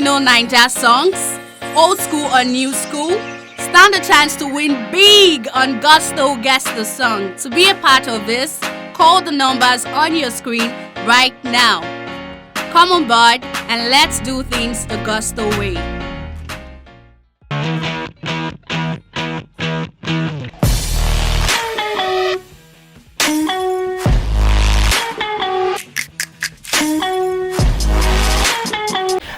know Ninja songs? Old school or new school? Stand a chance to win big on Gusto Guess the Song. To be a part of this, call the numbers on your screen right now. Come on board and let's do things the Gusto way.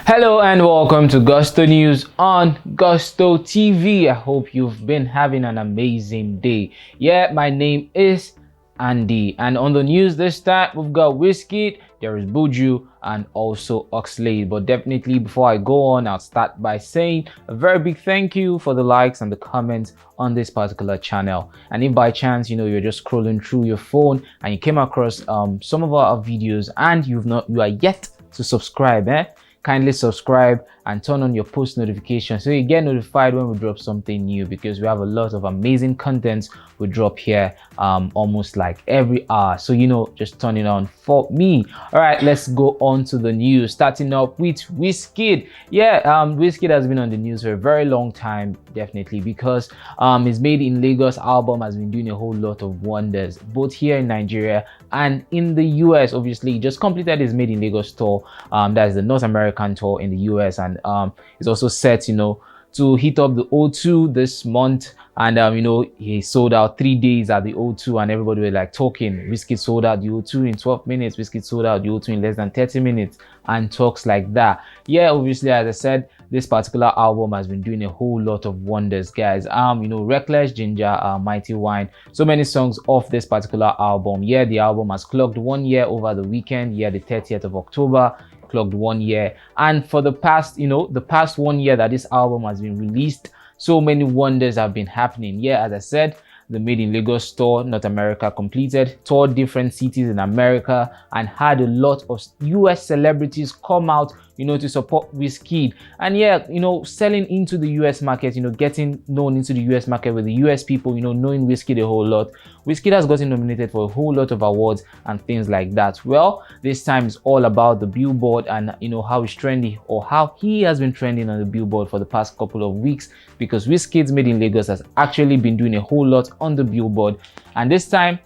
Hello and welcome to Gusto News on Gusto TV. I hope you've been having an amazing day. Yeah, my name is Andy, and on the news this time we've got Wizkid, there is Buju, and also Oxlade. But definitely before I go on, I'll start by saying a very big thank you for the likes and the comments on this particular channel. And if by chance you're just scrolling through your phone and you came across some of our videos and you are yet to subscribe, kindly subscribe and turn on your post notifications so you get notified when we drop something new, because we have a lot of amazing content we drop here almost like every hour. So just turn it on for me. All right, let's go on to the news, starting up with Wizkid. Wizkid has been on the news for a very long time, definitely, because his Made in Lagos album has been doing a whole lot of wonders both here in Nigeria and in the US. Obviously, he just completed his Made in Lagos tour, that is the North American tour in the US, and he's also set to hit up the O2 this month. And he sold out 3 days at the O2, and everybody were like talking. Wizkid sold out the O2 in 12 minutes. Wizkid sold out the O2 in less than 30 minutes, and talks like that. Yeah, obviously, as I said, this particular album has been doing a whole lot of wonders, guys. Reckless, Ginger, Mighty Wine, so many songs off this particular album. Yeah, the album has clocked 1 year over the weekend. Yeah, the 30th of October. Clocked 1 year, and for the past 1 year that this album has been released, so many wonders have been happening. Yeah, as I said, the Made in Lagos tour, North America completed, toured different cities in America, and had a lot of US celebrities come out to support Wizkid. And yeah, selling into the US market, getting known into the US market with the US people, knowing Wizkid a whole lot. Wizkid has gotten nominated for a whole lot of awards and things like that. Well, this time is all about the BillBoard and how it's trending, or how he has been trending on the BillBoard for the past couple of weeks, because Wizkid's Made in Lagos has actually been doing a whole lot on the BillBoard. And this time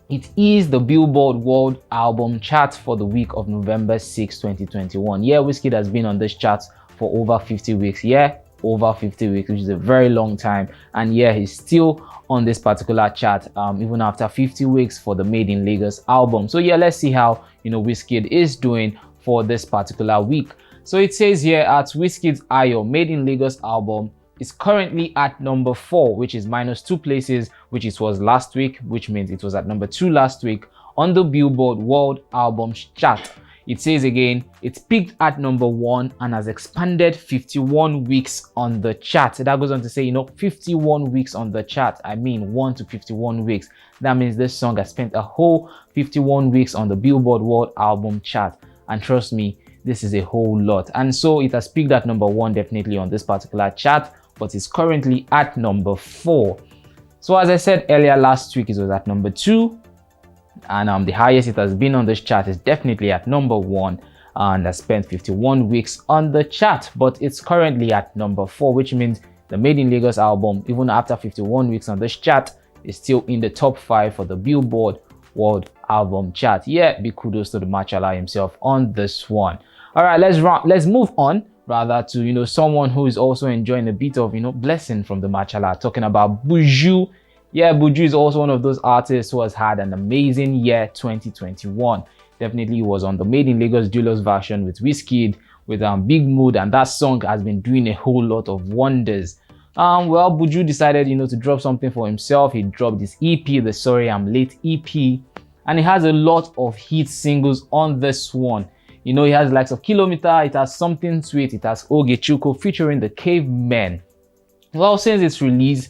it is the BillBoard World Album Chart for the week of November 6, 2021. Yeah, Wizkid has been on this chart for over 50 weeks. Yeah, over 50 weeks, which is a very long time. And yeah, he's still on this particular chart even after 50 weeks for the Made in Lagos album. So yeah, let's see how Wizkid is doing for this particular week. So it says here at Wizkid's Ayo Made in Lagos album is currently at number 4, which is -2 places, which it was last week, which means it was at number 2 last week on the BillBoard World Albums Chart. It says again, it's peaked at number 1 and has expanded 51 weeks on the chart. That goes on to say, 51 weeks on the chart. I mean 1 to 51 weeks. That means this song has spent a whole 51 weeks on the BillBoard World Album Chart. And trust me, this is a whole lot. And so it has peaked at number 1 definitely on this particular chart, but it's currently at number 4. So as I said earlier, last week it was at number 2, and the highest it has been on this chart is definitely at number 1, and has spent 51 weeks on the chart, but it's currently at number 4, which means the Made in Lagos album, even after 51 weeks on this chart, is still in the top 5 for the BillBoard World Album Chart. Yeah, big kudos to the Machala himself on this one. All right, let's move on rather to someone who is also enjoying a bit of blessing from the Machala, talking about Buju. Yeah, Buju is also one of those artists who has had an amazing year 2021. Definitely he was on the Made in Lagos Deluxe version with Wizkid with Big Mood, and that song has been doing a whole lot of wonders. Well, Buju decided to drop something for himself. He dropped his EP, the Sorry I'm Late EP, and he has a lot of hit singles on this one. He has the likes of Kilometer, it has Something Sweet, it has Ogechuko featuring the Cavemen. Well, since its release,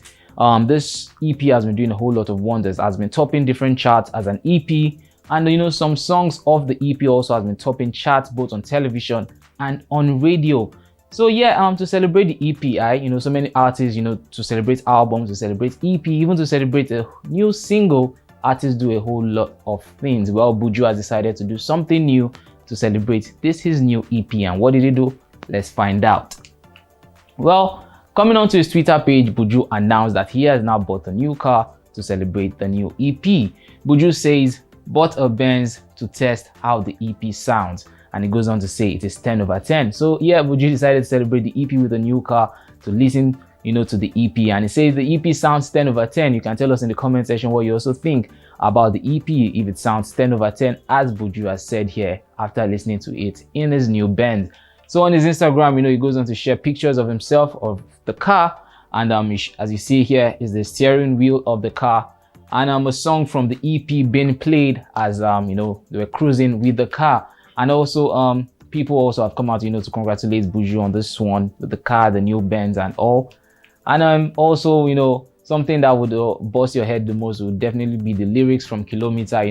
this EP has been doing a whole lot of wonders, has been topping different charts as an EP, and some songs of the EP also has been topping charts both on television and on radio. So yeah, to celebrate the EP, so many artists, to celebrate albums, to celebrate EP, even to celebrate a new single, artists do a whole lot of things. Well, Buju has decided to do something new to celebrate this his new EP, and what did he do? Let's find out. Well, coming onto his Twitter page, Buju announced that he has now bought a new car to celebrate the new EP. Buju says, bought a Benz to test how the EP sounds. And he goes on to say it is 10 over 10. So yeah, Buju decided to celebrate the EP with a new car to listen, to the EP. And he says the EP sounds 10 over 10. You can tell us in the comment section what you also think about the EP, if it sounds 10 over 10, as Buju has said here after listening to it in his new Benz. So on his Instagram, he goes on to share pictures of himself, of the car. And as you see here is the steering wheel of the car. And a song from the EP being played as, they were cruising with the car. And also, people also have come out, to congratulate Buju on this one with the car, the new Benz and all. And also, something that would bust your head the most would definitely be the lyrics from Kilometer,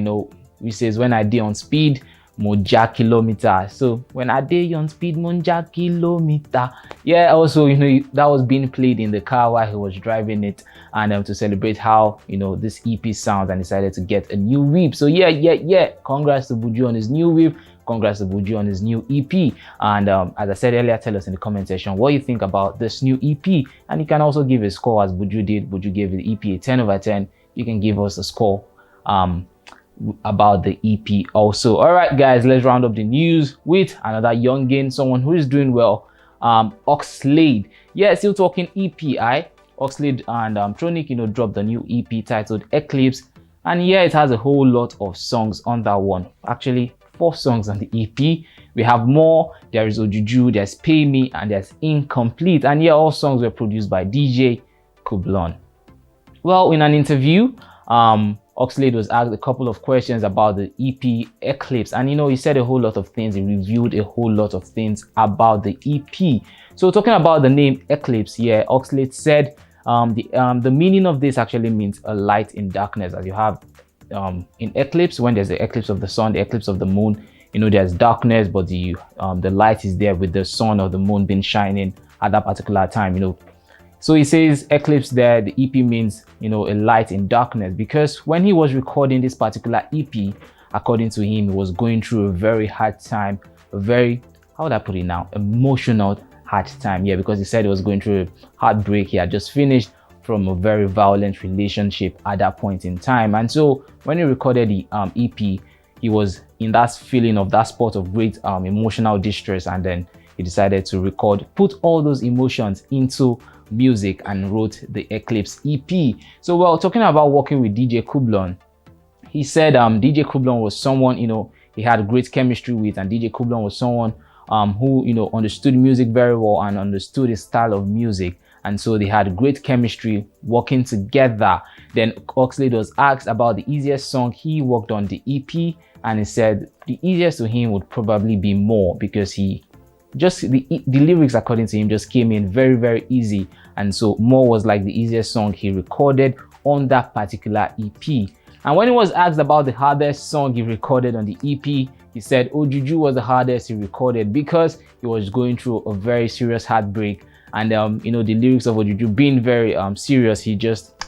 which says, when I dey on speed, Moja kilometer. So when I dey on speed, Moja kilometer. Yeah, also, that was being played in the car while he was driving it, and to celebrate how, this EP sounds, and decided to get a new whip. So yeah. Congrats to Buju on his new whip. Congrats to Buju on his new EP. And as I said earlier, tell us in the comment section what you think about this new EP. And you can also give a score as Buju did. Buju gave the EP a 10 over 10. You can give us a score about the EP also. All right, guys, let's round up the news with another youngin, someone who is doing well. Oxlade. Yeah, still talking EP. Oxlade and Tronic, dropped the new EP titled Eclipse. And yeah, it has a whole lot of songs on that one. Actually, 4 songs on the EP. We have more. There is Ojuju, there's Pay Me, and there's Incomplete. And yeah, all songs were produced by DJ Kublon. Well, in an interview, Oxlade was asked a couple of questions about the EP Eclipse, and he said a whole lot of things. He reviewed a whole lot of things about the EP. So talking about the name Eclipse, yeah, Oxlade said the meaning of this actually means a light in darkness, as you have in eclipse. When there's the eclipse of the sun, the eclipse of the moon, there's darkness, but the light is there with the sun or the moon being shining at that particular time. So he says eclipse there, the EP means, a light in darkness, because when he was recording this particular EP, according to him, he was going through a very hard time, a very, how would I put it now, emotional hard time. Yeah, because he said he was going through a heartbreak. He had just finished from a very violent relationship at that point in time. And so when he recorded the EP, he was in that feeling of that spot of great emotional distress, and then he decided to put all those emotions into music and wrote the Eclipse EP. So well, talking about working with DJ Kublon, he said DJ Kublon was someone he had great chemistry with, and DJ Kublon was someone who understood music very well and understood his style of music, and so they had great chemistry working together. Then Oxlade was asked about the easiest song he worked on the EP, and he said the easiest to him would probably be More, because the lyrics, according to him, just came in very, very easy. And so More was like the easiest song he recorded on that particular EP. And when he was asked about the hardest song he recorded on the EP, he said Ojuju was the hardest he recorded, because he was going through a very serious heartbreak. And the lyrics of Ojuju being very serious, he just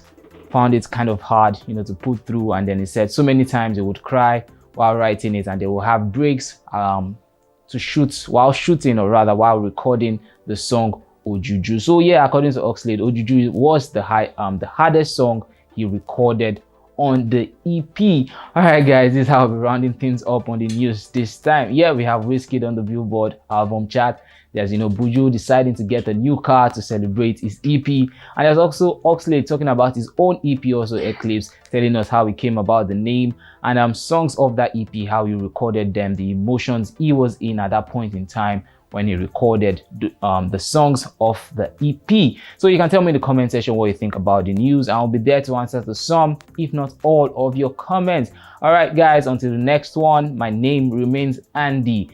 found it kind of hard to put through. And then he said so many times he would cry while writing it, and they will have breaks to shoot while shooting, or rather while recording the song Ojuju. So yeah, according to Oxlade, Ojuju was the hardest song he recorded on the EP. All right, guys, this is how we're rounding things up on the news this time. Yeah, we have Wizkid on the BillBoard album chart. There's Buju deciding to get a new car to celebrate his EP, and there's also Oxlade talking about his own EP, also Eclipse, telling us how he came about the name, and songs of that EP, how he recorded them, the emotions he was in at that point in time when he recorded the songs of the EP. So you can tell me in the comment section what you think about the news. I'll be there to answer to some, if not all, of your comments. All right, guys, until the next one, my name remains Andy.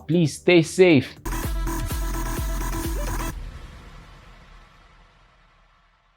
Please stay safe.